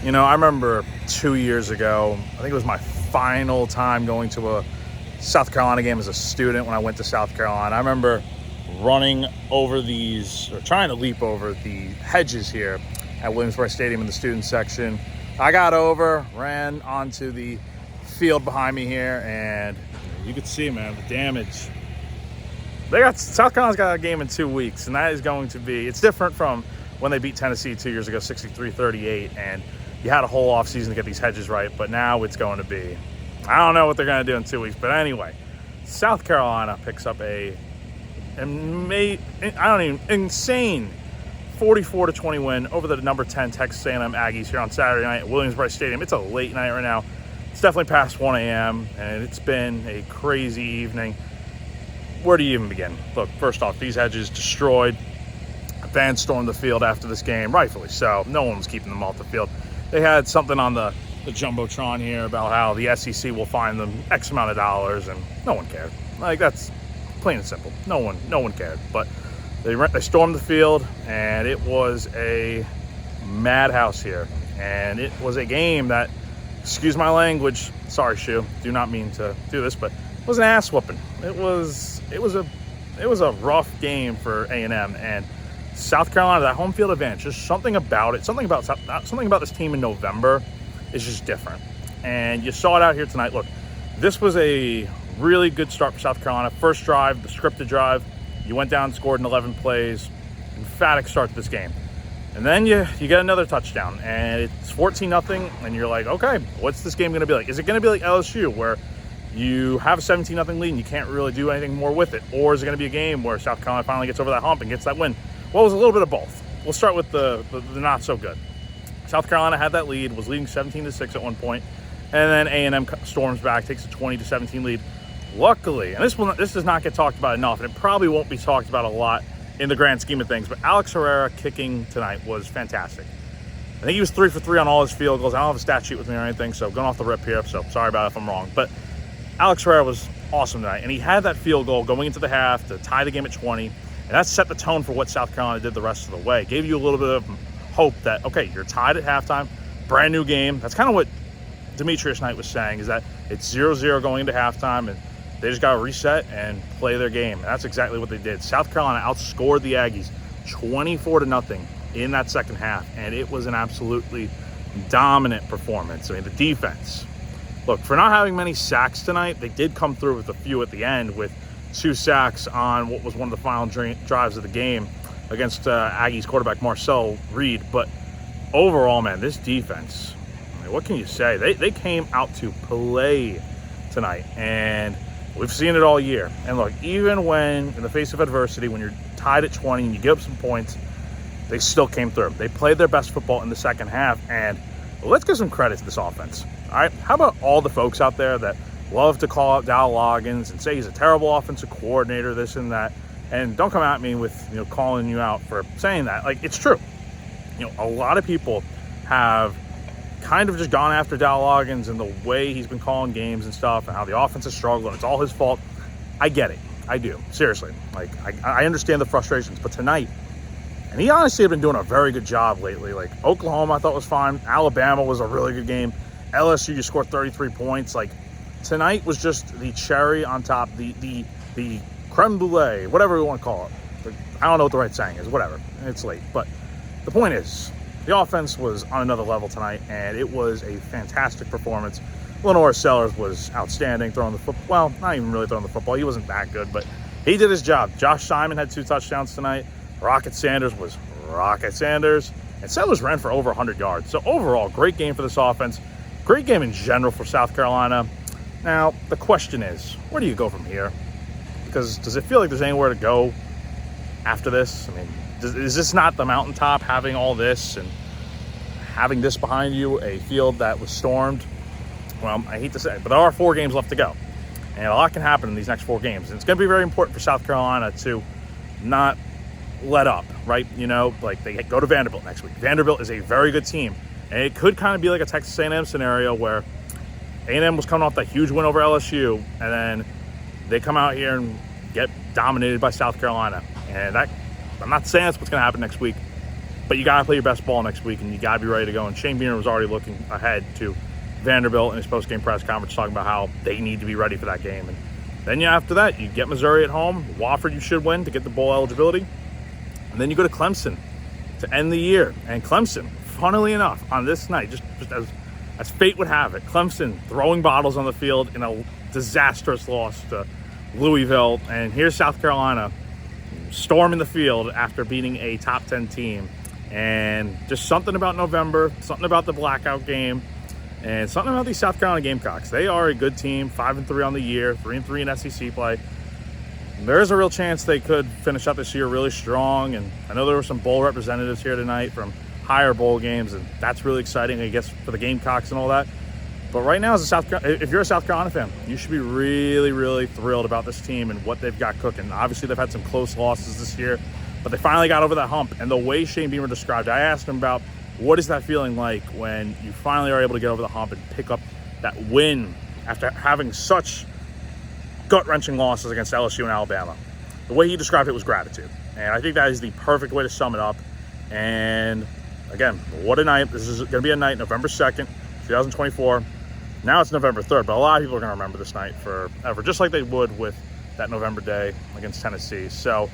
I remember 2 years ago, I think it was my final time going to a South Carolina game as a student when I went to South Carolina. I remember running over trying to leap over the hedges here at Williams-Brice Stadium in the student section. I got over, ran onto the field behind me here, and you could see, man, the damage. South Carolina's got a game in 2 weeks, and that is going to be, it's different from when they beat Tennessee 2 years ago, 63-38, and you had a whole offseason to get these hedges right, but now it's going to be, I don't know what they're going to do in 2 weeks, but anyway, South Carolina picks up insane 44-20 win over the number 10 Texas A&M Aggies here on Saturday night at Williams-Brice Stadium. It's a late night right now. It's definitely past 1 a.m., and it's been a crazy evening. Where do you even begin? Look, first off, these hedges destroyed. Fans stormed the field after this game, rightfully so. No one was keeping them off the field. They had something on the Jumbotron here about how the SEC will fine them X amount of dollars, and no one cared. Like, that's plain and simple. No one cared. But they stormed the field, and it was a madhouse here. And it was a game that, excuse my language, sorry, Shu, do not mean to do this, but it was an ass whooping. It was a rough game for A&M, and South Carolina, that home field advantage, just something about it, something about this team in November is just different. And you saw it out here tonight. Look, this was a really good start for South Carolina. First drive, the scripted drive, you went down and scored in 11 plays. Emphatic start to this game. And then you get another touchdown, and it's 14-0, and you're like, okay, what's this game going to be like? Is it going to be like LSU, where you have a 17-0 lead and you can't really do anything more with it? Or is it going to be a game where South Carolina finally gets over that hump and gets that win? Well, it was a little bit of both. We'll start with the not so good. South Carolina had that lead, was leading 17-6 at one point, and then A&M storms back, takes a 20-17 lead. Luckily, and this does not get talked about enough, and it probably won't be talked about a lot in the grand scheme of things, but Alex Herrera kicking tonight was fantastic. I think he was 3 for 3 on all his field goals. I don't have a stat sheet with me or anything, so going off the rip here, so sorry about it if I'm wrong. But Alex Herrera was awesome tonight, and he had that field goal going into the half to tie the game at 20, and that set the tone for what South Carolina did the rest of the way. Gave you a little bit of hope that, okay, you're tied at halftime, brand new game. That's kind of what Demetrius Knight was saying, is that it's 0-0 going into halftime, and they just got to reset and play their game. And that's exactly what they did. South Carolina outscored the Aggies 24-0 in that second half, and it was an absolutely dominant performance. I mean, the defense, look, for not having many sacks tonight, they did come through with a few at the end, with 2 sacks on what was one of the final drives of the game against Aggies quarterback Marcel Reed. But overall, man, this defense, I mean, what can you say? They came out to play tonight, and we've seen it all year. And look, even when in the face of adversity, when you're tied at 20 and you give up some points, they still came through. They played their best football in the second half, and let's give some credit to this offense. All right, how about all the folks out there that love to call out Dal Loggins and say he's a terrible offensive coordinator, this and that, and don't come at me with calling you out for saying that. Like, it's true. A lot of people have kind of just gone after Dal Loggins and the way he's been calling games and stuff, and how the offense has struggled and it's all his fault. I get it. I do. Seriously. Like, I understand the frustrations, but tonight, and he honestly had been doing a very good job lately. Like, Oklahoma I thought was fine. Alabama was a really good game. LSU, you scored 33 points. Like, tonight was just the cherry on top, the creme brulee, whatever we want to call it. I don't know what the right saying is, whatever. It's late. But the point is, the offense was on another level tonight, and it was a fantastic performance. Lenore Sellers was outstanding throwing the football. Well, not even really throwing the football. He wasn't that good, but he did his job. Josh Simon had 2 touchdowns tonight. Rocket Sanders was Rocket Sanders. And Sellers ran for over 100 yards. So overall, great game for this offense. Great game in general for South Carolina. Now, the question is, where do you go from here? Because does it feel like there's anywhere to go after this? I mean, is this not the mountaintop, having all this and having this behind you, a field that was stormed? Well, I hate to say it, but there are 4 games left to go. And a lot can happen in these next 4 games. And it's going to be very important for South Carolina to not let up, right? Like, they go to Vanderbilt next week. Vanderbilt is a very good team. And it could kind of be like a Texas A&M scenario where A&M was coming off that huge win over LSU, and then they come out here and get dominated by South Carolina. And that, I'm not saying that's what's going to happen next week, But you got to play your best ball next week, and you got to be ready to go. And Shane Beamer was already looking ahead to Vanderbilt in his post-game press conference, talking about how they need to be ready for that game. And then after that, you get Missouri at home. Wofford you should win to get the bowl eligibility. And then you go to Clemson to end the year. And Clemson, funnily enough, on this night, just as fate would have it, Clemson throwing bottles on the field in a disastrous loss to Louisville. And here's South Carolina storming the field after beating a top 10 team. And just something about November, something about the blackout game, and something about these South Carolina Gamecocks. They are a good team, 5-3 on the year, 3-3 in SEC play. There is a real chance they could finish up this year really strong. And I know there were some bowl representatives here tonight from higher bowl games, and that's really exciting, I guess, for the Gamecocks and all that. But right now, if you're a South Carolina fan, you should be really, really thrilled about this team and what they've got cooking. Obviously, they've had some close losses this year, but they finally got over that hump. And the way Shane Beamer described it, I asked him about what is that feeling like when you finally are able to get over the hump and pick up that win after having such gut-wrenching losses against LSU and Alabama. The way he described it was gratitude. And I think that is the perfect way to sum it up. And again, what a night. This is going to be a night, November 2nd, 2024. Now it's November 3rd, but a lot of people are going to remember this night forever, just like they would with that November day against Tennessee. So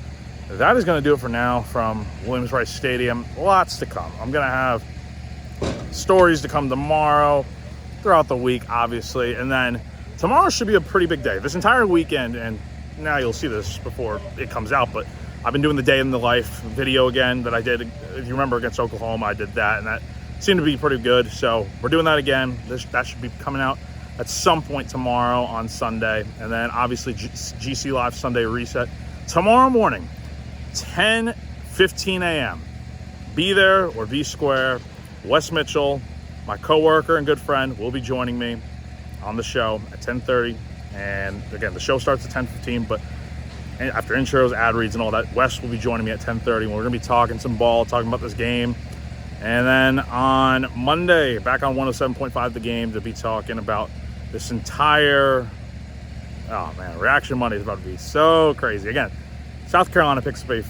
that is going to do it for now from Williams-Brice Stadium. Lots to come. I'm going to have stories to come tomorrow, throughout the week, obviously. And then tomorrow should be a pretty big day. This entire weekend, and now you'll see this before it comes out, but I've been doing the day in the life video again that I did. If you remember against Oklahoma, I did that, and that seemed to be pretty good. So we're doing that again. That should be coming out at some point tomorrow on Sunday. And then obviously GC Live Sunday Reset tomorrow morning, 10:15 a.m. Be there or be square. Wes Mitchell, my coworker and good friend, will be joining me on the show at 10:30. And again, the show starts at 10:15, but after intros, ad reads, and all that, Wes will be joining me at 10:30. We're going to be talking some ball, talking about this game. And then on Monday, back on 107.5 The Game, to be talking about this entire, oh man, Reaction Monday is about to be so crazy. Again, South Carolina picks up a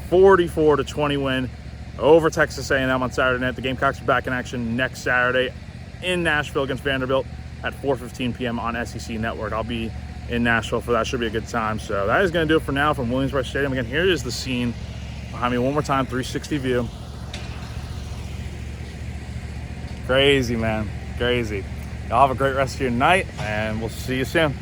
44-20 win over Texas A&M on Saturday night. The Gamecocks are back in action next Saturday in Nashville against Vanderbilt at 4:15 p.m. on SEC Network. I'll be in Nashville for that. Should be a good time. So that is going to do it for now from Williams-Brice Stadium. Again, here is the scene behind me one more time, 360 view. Crazy, man. Crazy. Y'all have a great rest of your night, and we'll see you soon.